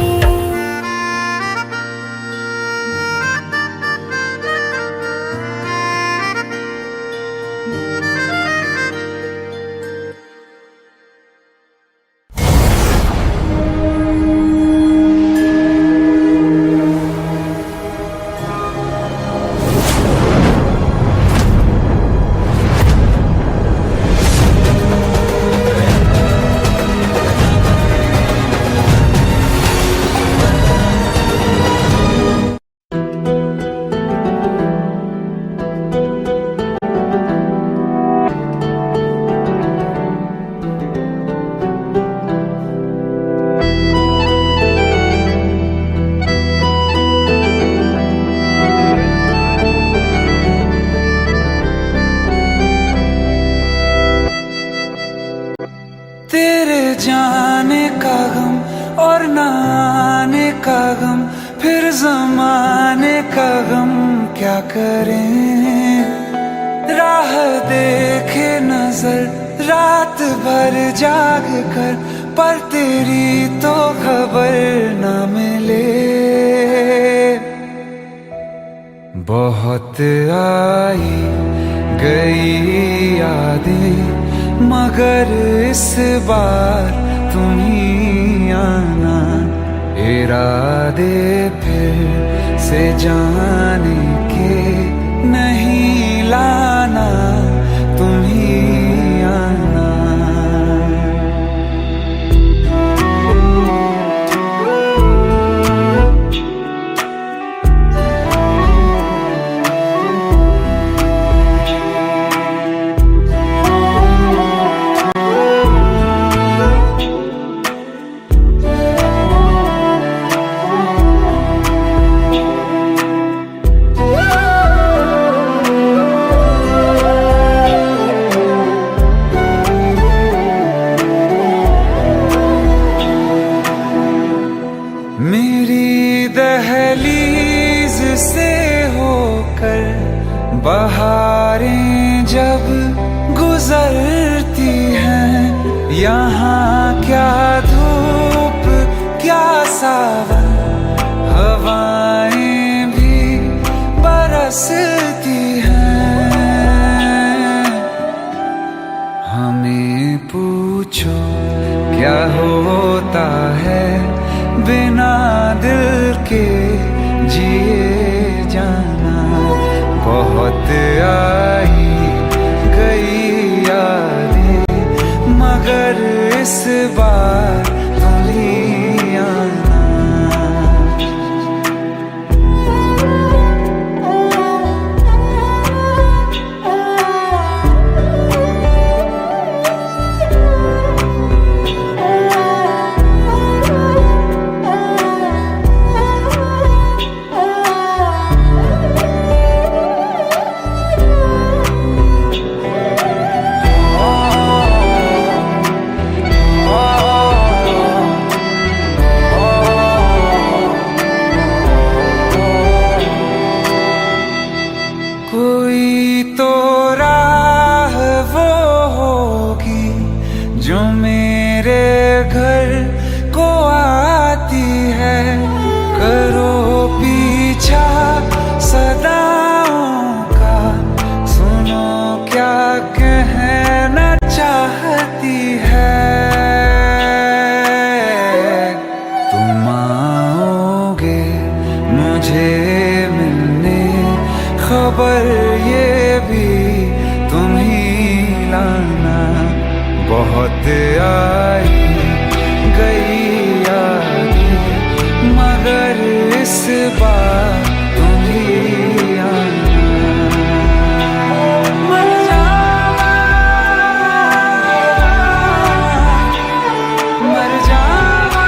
तेरे जाने का गम और न आने का गम, फिर जमाने का गम क्या करें। राह देखे नजर रात भर जाग कर, पर तेरी तो खबर न मिले। बहुत आई गई यादें मगर इस बार तुम ही आना। इरादे फिर से जाने के नहीं लाना, तुम ही आना। मेरी दहलीज से होकर बहारें जब गुजरती हैं, यहाँ क्या धूप क्या सावन, हवाएं भी बरसती हैं। हमें पूछो क्या होता है बिना दिल के जिए जाना। बहुत आई गई यादें मगर इस बार तुम ही आना। को आती है। करो पीछा सदाओं का, सुनो क्या कहना चाहती है। तुम आओगे मुझे मिलने, खबर ये भी तुम ही लाना। बहुत आई गई यादें, मगर इस बार तुम ही आना। मर जावा, मर जावा।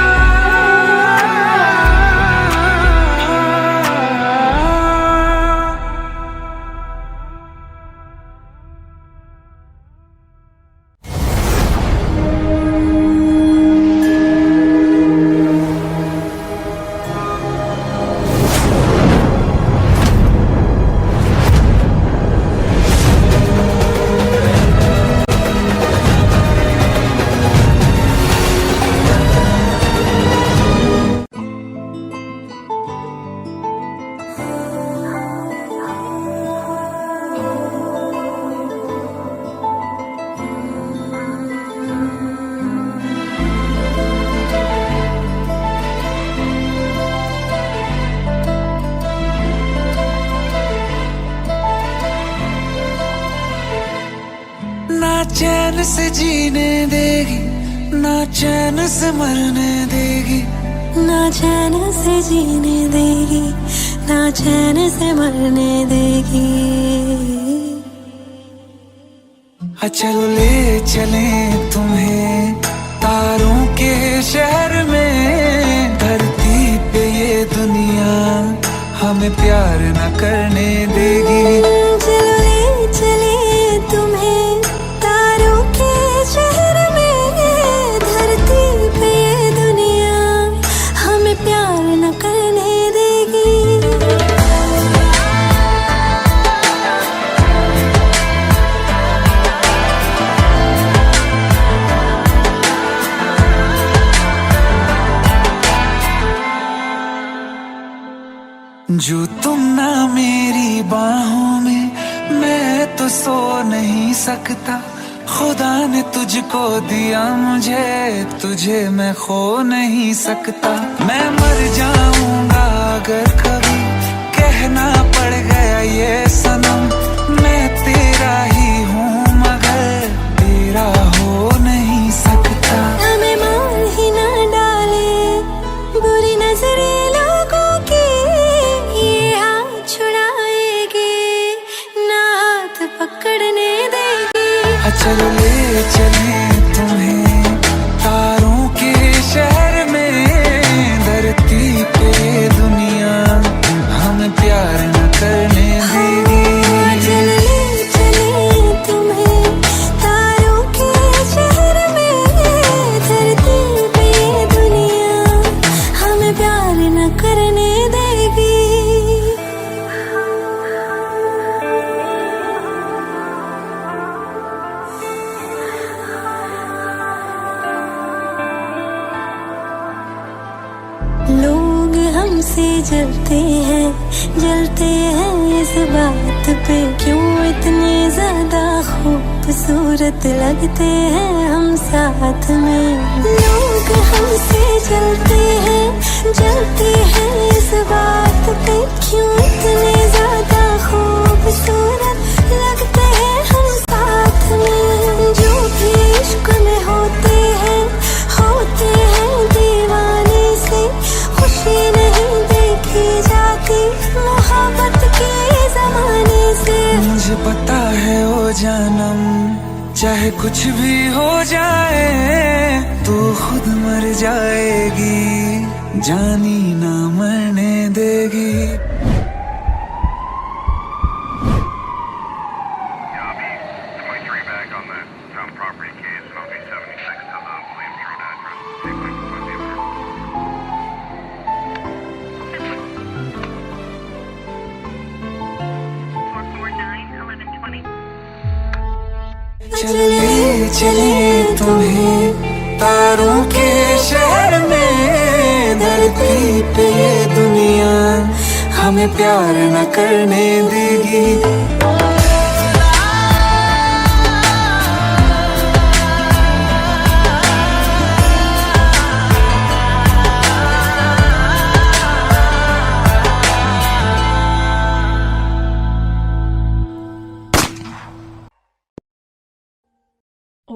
ना चैन से जीने देगी, ना चैन से मरने देगी। ना चैन से जीने देगी, ना चैन से मरने देगी। चलो ले चले तुम्हें तारों के शहर में। धरती पे ये दुनिया हमें प्यार न करने देगी। चलो ले चले तुम्हें तारों के शहर में। धरती पे ये दुनिया हमें प्यार न करने देगी। जो तुम ना मेरी बाहों में, मैं तो सो नहीं सकता। खुदा ने तुझको दिया मुझे, तुझे मैं खो नहीं सकता। मैं मर जाऊंगा अगर कभी कहना पड़ गया ये सनम। मैं तेरा ही हूँ मगर तेरा हो नहीं सकता। हमें मार ही ना डाले बुरी नजरें लोगों की, ये हाथ छुड़ाएगी ना हाथ पकड़ने देगी। चलो ले चले तुम्हें तारों के शहर में। धरती पे दुनिया हमें प्यार न करने देगी। चलो ले चले तुम्हें तारों के शहर में। धरती पे दुनिया हमें प्यार न करने देगी। लोग हमसे जलते हैं इस बात पे। क्यों इतने ज्यादा खूबसूरत लगते हैं हम साथ में। लोग हमसे जलते हैं इस बात पे। क्यों इतने ज्यादा खूबसूरत लगते हैं हम साथ में। जो भी इश्क में होते हैं दीवाने से। खुशी नहीं देखी जाती मोहब्बत के जमाने से। मुझे पता है ओ जानम, चाहे कुछ भी हो जाए तू खुद मर जाएगी, जानी ना मरने देगी। चले तुम्हें तारों के शहर में। पे ये दुनिया हमें प्यार न करने देगी।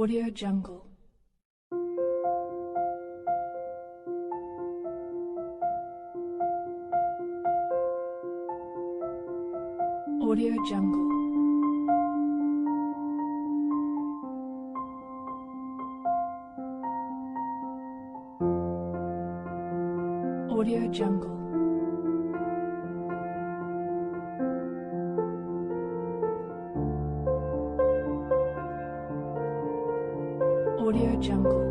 Audio Jungle. Audio Jungle. Audio Jungle. Audio Jungle.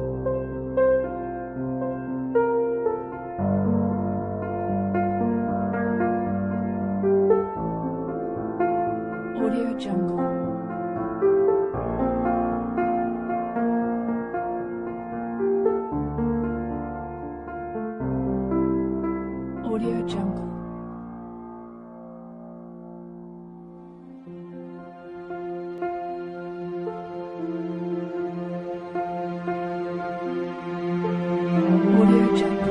Audio Jungle. Audio Jungle. Audio Jungle. Audio Jungle.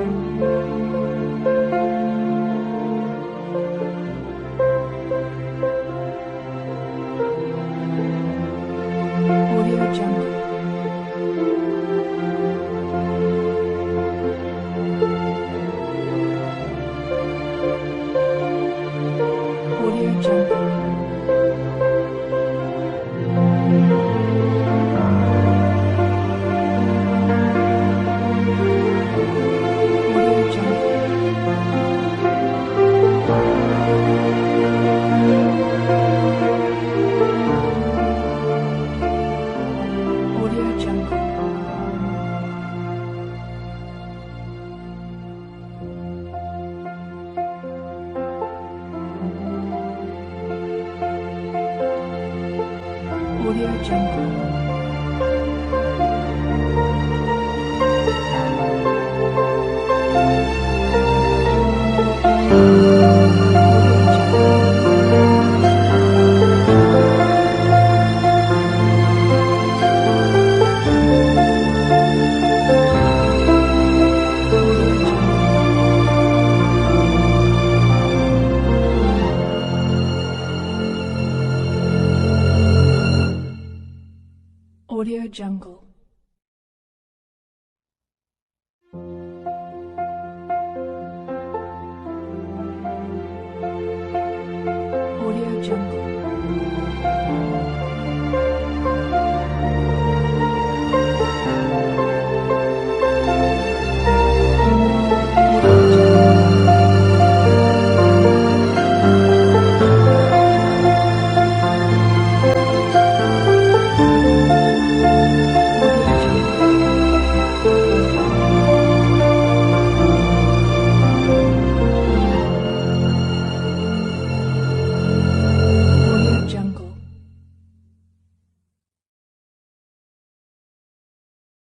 Audio Jungle. Audio Jungle. Audio Jungle. Audio Jungle. Audio Jungle.